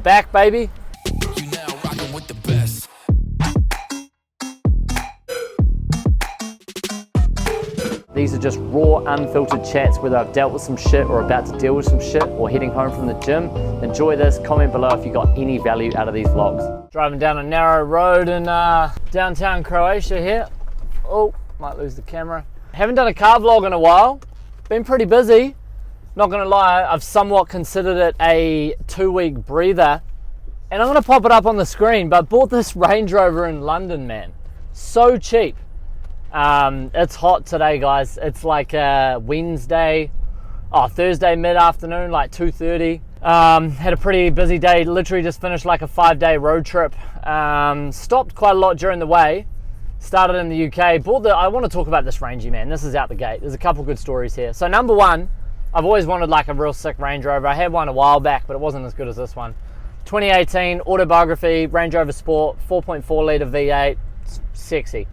back, baby. You now rocking with the best. These are just raw, unfiltered chats, whether I've dealt with some shit or about to deal with some shit or heading home from the gym. Enjoy this. Comment below if you got any value out of these vlogs. Driving down a narrow road in downtown Croatia here. Oh, might lose the camera. Haven't done a car vlog in a while. Been pretty busy. Not gonna lie, I've somewhat considered it a 2-week breather. And I'm gonna pop it up on the screen, but bought this Range Rover in London, man. So cheap. It's hot today, guys. It's like Thursday mid-afternoon, like 2:30. Had a pretty busy day. Literally just finished like a 5-day road trip. Stopped quite a lot during the way. Started in the UK. I want to talk about this Rangey, man. This is out the gate. There's a couple good stories here. So number one, I've always wanted like a real sick Range Rover. I had one a while back, but it wasn't as good as this one. 2018 autobiography, Range Rover Sport, 4.4 litre V8, sexy.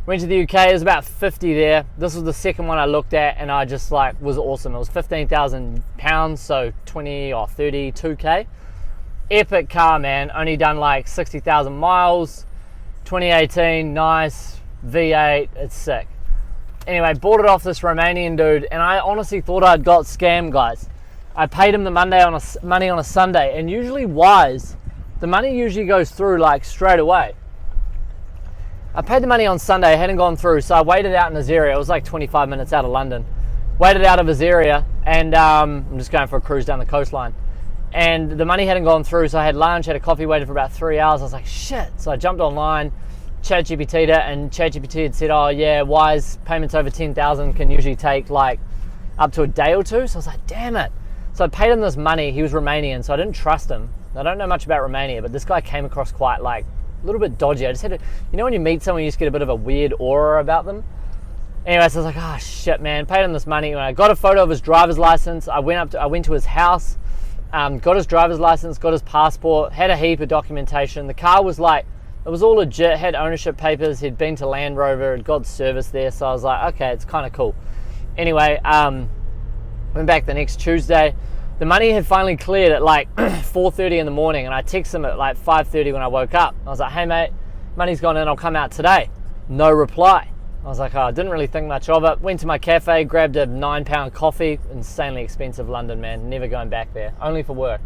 Went to the UK, it was about 50 there. This was the second one I looked at and I just like, was awesome. It was £15,000, so 20 or 32K. Epic car, man. Only done like 60,000 miles. 2018, nice, V8, it's sick. Anyway, bought it off this Romanian dude and I honestly thought I'd got scammed, guys. I paid him the money on a Sunday, and usually wise, the money usually goes through like straight away. I paid the money on Sunday, it hadn't gone through, so I waited out in his area. It was like 25 minutes out of London. Waited out of his area, and I'm just going for a cruise down the coastline. And the money hadn't gone through, so I had lunch, had a coffee, waited for about 3 hours. I was like, shit. So I jumped online, ChatGPT'd it, and ChatGPT had said, oh yeah, wise, payments over 10,000 can usually take like up to a day or two. So I was like, damn it. So I paid him this money. He was Romanian, so I didn't trust him. I don't know much about Romania, but this guy came across quite like a little bit dodgy. I just had to, you know when you meet someone, you just get a bit of a weird aura about them? Anyway, so I was like, oh shit, man, paid him this money. When I got a photo of his driver's license, I went to his house, got his driver's license, got his passport, had a heap of documentation. The car was like, it was all legit, had ownership papers, he'd been to Land Rover, had got service there, so I was like, okay, it's kind of cool. Anyway, went back the next Tuesday. The money had finally cleared at like 4:30 in the morning, and I texted him at like 5:30 when I woke up. I was like, hey mate, money's gone in, I'll come out today. No reply. I was like, oh, I didn't really think much of it. Went to my cafe, grabbed a £9 coffee, insanely expensive London, man, never going back there, only for work.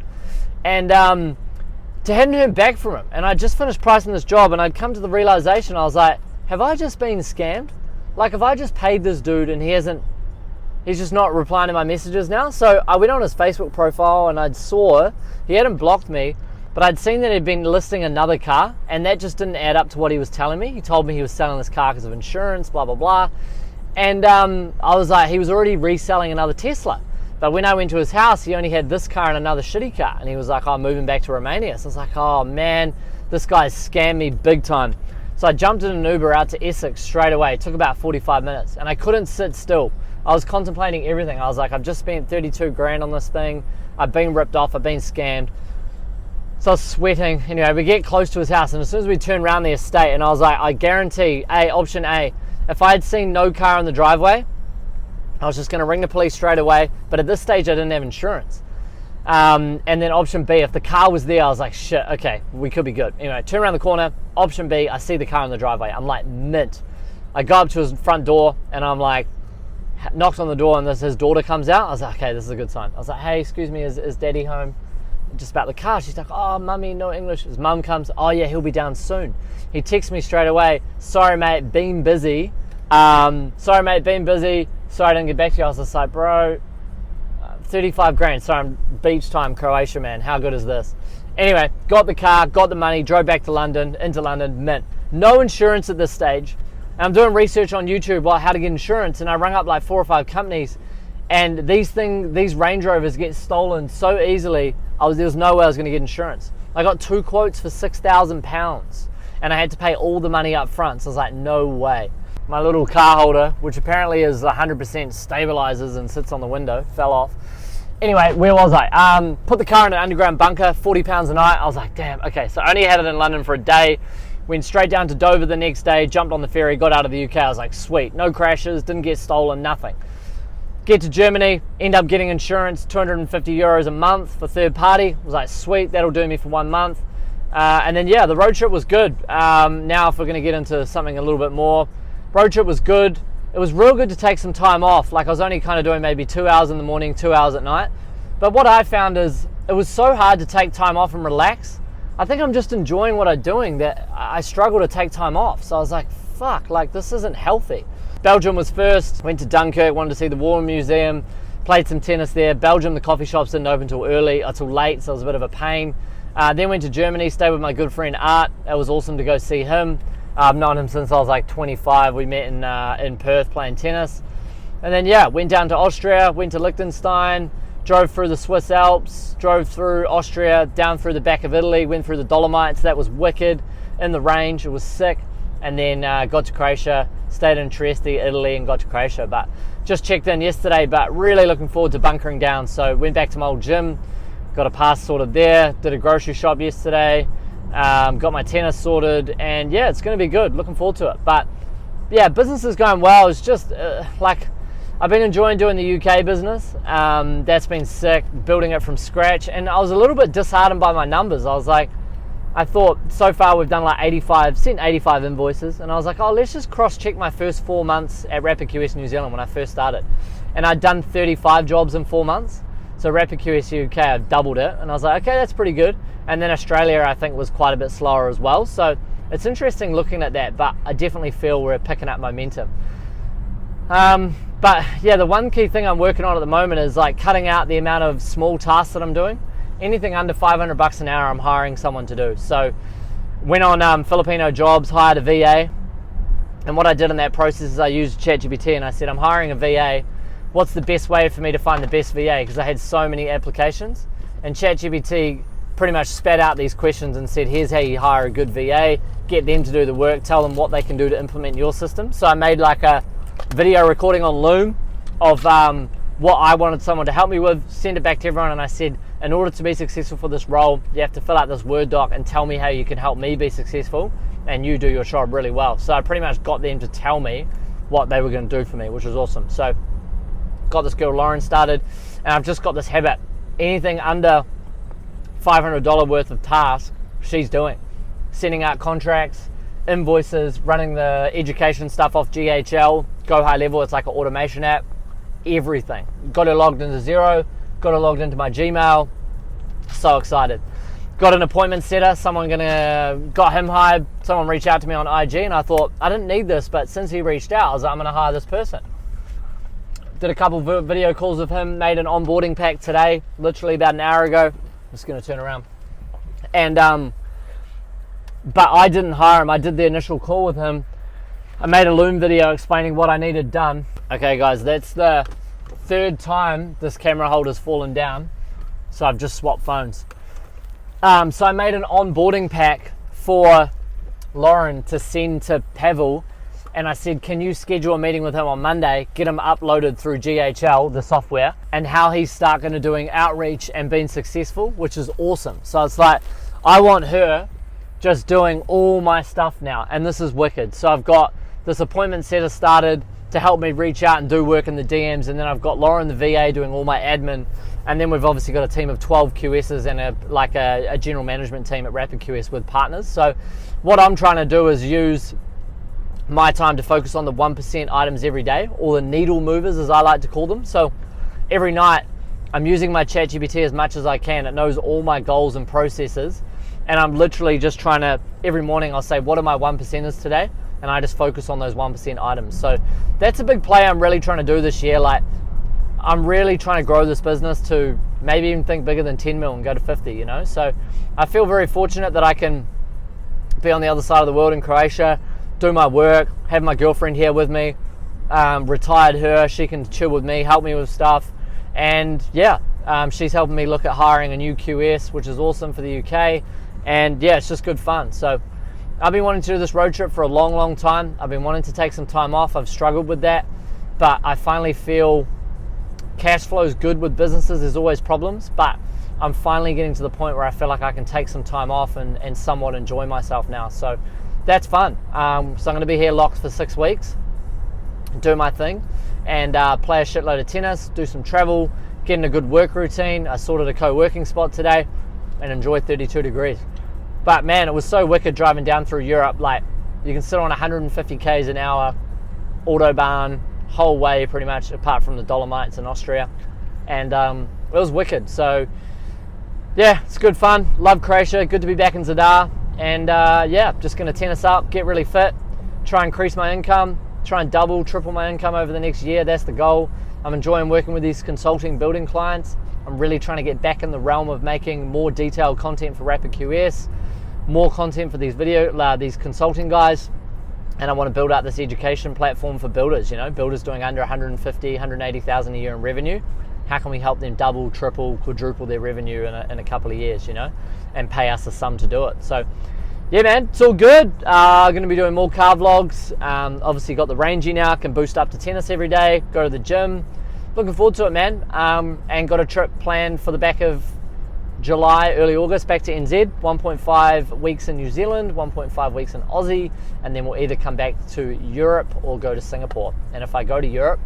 And hadn't heard back from him, and I just finished pricing this job, and I'd come to the realization, I was like, have I just been scammed? Like, have I just paid this dude and he's just not replying to my messages now? So I went on his Facebook profile and I saw, he hadn't blocked me, but I'd seen that he'd been listing another car, and that just didn't add up to what he was telling me. He told me he was selling this car because of insurance, blah, blah, blah. And I was like, he was already reselling another Tesla. But when I went to his house, he only had this car and another shitty car. And he was like, oh, I'm moving back to Romania. So I was like, oh man, this guy's scammed me big time. So I jumped in an Uber out to Essex straight away. It took about 45 minutes and I couldn't sit still. I was contemplating everything. I was like, I've just spent 32 grand on this thing. I've been ripped off, I've been scammed. So I was sweating. Anyway, we get close to his house, and as soon as we turn around the estate, and I was like, I guarantee, option A, if I had seen no car in the driveway, I was just gonna ring the police straight away. But at this stage, I didn't have insurance. And then option B, if the car was there, I was like, shit, okay, we could be good. Anyway, turn around the corner, option B, I see the car in the driveway. I'm like, mint. I go up to his front door, and I'm like, knocked on the door, and his daughter comes out. I was like, okay, this is a good sign. I was like, hey, excuse me, is daddy home? Just about the car. She's like, oh, mummy, no English. His mum comes, oh yeah, he'll be down soon. He texts me straight away, sorry mate, been busy. Sorry I didn't get back to you. I was just like, bro, 35 grand. Sorry, I'm beach time, Croatia, man. How good is this? Anyway, got the car, got the money, drove back to London, into London, mint. No insurance at this stage. And I'm doing research on YouTube about how to get insurance, and I rang up like 4 or 5 companies, and these Range Rovers get stolen so easily. There was no way I was going to get insurance. I got 2 quotes for £6,000, and I had to pay all the money up front. So I was like, no way. My little car holder, which apparently is 100% stabilizes and sits on the window, fell off. Anyway, where was I? Put the car in an underground bunker, £40 a night. I was like, damn, okay. So I only had it in London for a day. Went straight down to Dover the next day, jumped on the ferry, got out of the UK. I was like, sweet, no crashes, didn't get stolen, nothing. Get to Germany, end up getting insurance, 250 euros a month for third party. I was like, sweet, that'll do me for 1 month. And then yeah, the road trip was good. Now if we're gonna get into something a little bit more, road trip was good. It was real good to take some time off. Like I was only kind of doing maybe 2 hours in the morning, 2 hours at night. But what I found is it was so hard to take time off and relax. I think I'm just enjoying what I'm doing that I struggle to take time off. So I was like, fuck, like this isn't healthy. Belgium was first, went to Dunkirk, wanted to see the War Museum, played some tennis there. Belgium, the coffee shops didn't open till late, so it was a bit of a pain. Then went to Germany, stayed with my good friend Art. It was awesome to go see him. I've known him since I was like 25. We met in Perth playing tennis. And then yeah, went down to Austria, went to Liechtenstein, drove through the Swiss Alps, drove through Austria, down through the back of Italy, went through the Dolomites. That was wicked, in the range, it was sick. And then got to Croatia, stayed in Trieste, Italy, and got to Croatia. But just checked in yesterday, but really looking forward to bunkering down. So went back to my old gym, got a pass sorted there, did a grocery shop yesterday, got my tennis sorted, and yeah, it's going to be good. Looking forward to it. But yeah, business is going well. It's just like I've been enjoying doing the UK business. That's been sick, building it from scratch. And I was a little bit disheartened by my numbers. I thought so far we've done like 85 invoices, and I was like, oh, let's just cross check my first 4 months at Rapid QS New Zealand when I first started. And I'd done 35 jobs in 4 months. So Rapid QS UK, I've doubled it, and I was like, okay, that's pretty good. And then Australia, I think, was quite a bit slower as well. So it's interesting looking at that, but I definitely feel we're picking up momentum. But yeah, the one key thing I'm working on at the moment is like cutting out the amount of small tasks that I'm doing. Anything under 500 bucks an hour, I'm hiring someone to do. So went on Filipino Jobs, hired a VA. And what I did in that process is I used ChatGPT and I said, I'm hiring a VA. What's the best way for me to find the best VA? Because I had so many applications. And ChatGPT pretty much spat out these questions and said, here's how you hire a good VA, get them to do the work, tell them what they can do to implement your system. So I made like a video recording on Loom of what I wanted someone to help me with, send it back to everyone, and I said, in order to be successful for this role, you have to fill out this Word doc and tell me how you can help me be successful, and you do your job really well. So I pretty much got them to tell me what they were going to do for me, which was awesome. So got this girl Lauren started, and I've just got this habit. Anything under $500 worth of tasks, she's doing. Sending out contracts, invoices, running the education stuff off GHL, Go High Level, it's like an automation app, everything. Got her logged into Xero, got her logged into my Gmail. So excited. Got an appointment setter, got him hired, someone reached out to me on IG, and I thought, I didn't need this, but since he reached out, I was like, I'm gonna hire this person. Did a couple video calls with him, made an onboarding pack today, literally about an hour ago. I'm just gonna turn around. And, but I didn't hire him, I did the initial call with him. I made a Loom video explaining what I needed done. Okay guys, that's the third time this camera holder's fallen down, so I've just swapped phones. So I made an onboarding pack for Lauren to send to Pavel, and I said, can you schedule a meeting with him on Monday, get him uploaded through GHL, the software, and how he's starting to doing outreach and being successful, which is awesome. So it's like, I want her just doing all my stuff now, and this is wicked. So I've got this appointment setter started to help me reach out and do work in the DMs, and then I've got Lauren the VA doing all my admin, and then we've obviously got a team of 12 QSs and a general management team at Rapid QS with partners. So what I'm trying to do is use my time to focus on the 1% items every day, or the needle movers as I like to call them. So every night I'm using my ChatGPT as much as I can. It knows all my goals and processes, and I'm literally just trying to, every morning I'll say, what are my 1%ers today? And I just focus on those 1% items. So that's a big play I'm really trying to do this year. Like, I'm really trying to grow this business to maybe even think bigger than 10 mil and go to 50, you know? So I feel very fortunate that I can be on the other side of the world in Croatia, do my work, have my girlfriend here with me, retired her, she can chill with me, help me with stuff. And yeah, she's helping me look at hiring a new QS, which is awesome for the UK. And yeah, it's just good fun. So I've been wanting to do this road trip for a long, long time. I've been wanting to take some time off. I've struggled with that, but I finally feel cash flow is good with businesses. There's always problems, but I'm finally getting to the point where I feel like I can take some time off and somewhat enjoy myself now. So that's fun. So I'm going to be here locked for 6 weeks. do my thing, and play a shitload of tennis, do some travel, get in a good work routine. I sorted a co-working spot today and enjoy 32 degrees. But man, it was so wicked driving down through Europe. Like, you can sit on 150 k's an hour, autobahn, whole way pretty much, apart from the Dolomites in Austria. And it was wicked. So yeah, it's good fun. Love Croatia. Good to be back in Zadar. And yeah, just going to tennis up, get really fit, try and increase my income, try and double, triple my income over the next year. That's the goal. I'm enjoying working with these consulting building clients. I'm really trying to get back in the realm of making more detailed content for Rapid QS, more content for these these consulting guys. And I want to build out this education platform for builders, builders doing under 150, 180,000 a year in revenue. How can we help them double, triple, quadruple their revenue in a couple of years, and pay us a sum to do it? So yeah, man, it's all good. Going to be doing more car vlogs. Obviously got the rangey now, can boost up to tennis every day, go to the gym. Looking forward to it, man. And got a trip planned for the back of July, early August, back to NZ. 1.5 weeks in New Zealand, 1.5 weeks in Aussie, and then we'll either come back to Europe or go to Singapore. And if I go to Europe,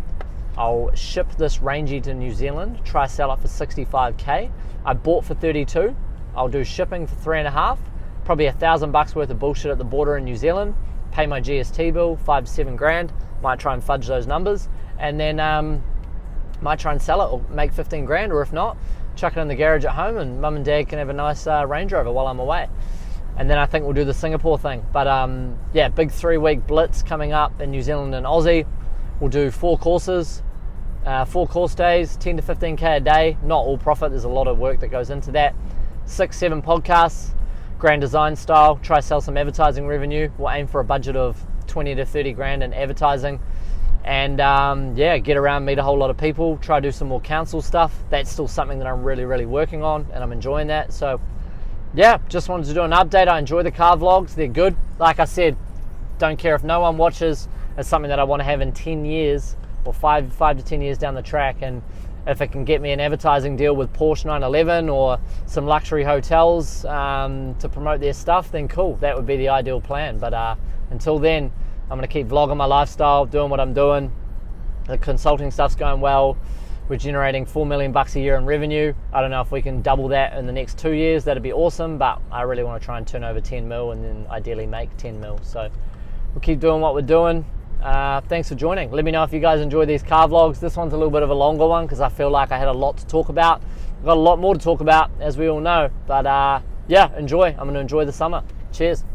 I'll ship this rangey to New Zealand, try sell it for 65k. I bought for 32. I'll do shipping for 3.5. Probably $1,000 worth of bullshit at the border in New Zealand, pay my GST bill, 5 to 7 grand, might try and fudge those numbers, and then might try and sell it or make 15 grand, or if not, chuck it in the garage at home and mum and dad can have a nice Range Rover while I'm away. And then I think we'll do the Singapore thing. But yeah, big 3-week blitz coming up in New Zealand and Aussie. We'll do 4 courses, 4 course days, 10 to 15k a day, not all profit, there's a lot of work that goes into that. 6-7 podcasts, grand design style, try sell some advertising revenue. We'll aim for a budget of 20 to 30 grand in advertising, and yeah, get around, meet a whole lot of people, try to do some more council stuff. That's still something that I'm really working on, and I'm enjoying that. So yeah, just wanted to do an update. I enjoy the car vlogs, they're good. Like I said, don't care if no one watches. It's something that I want to have in 10 years or 5 to 10 years down the track, and if it can get me an advertising deal with Porsche 911 or some luxury hotels to promote their stuff, then cool, that would be the ideal plan. But until then, I'm going to keep vlogging my lifestyle, doing what I'm doing. The consulting stuff's going well. We're generating $4 million a year in revenue. I don't know if we can double that in the next 2 years. That'd be awesome, but I really want to try and turn over 10 mil and then ideally make 10 mil. So we'll keep doing what we're doing. Thanks for joining. Let me know if you guys enjoy these car vlogs. This one's a little bit of a longer one because I feel like I had a lot to talk about. I've got a lot more to talk about, as we all know. But yeah, enjoy. I'm going to enjoy the summer. Cheers.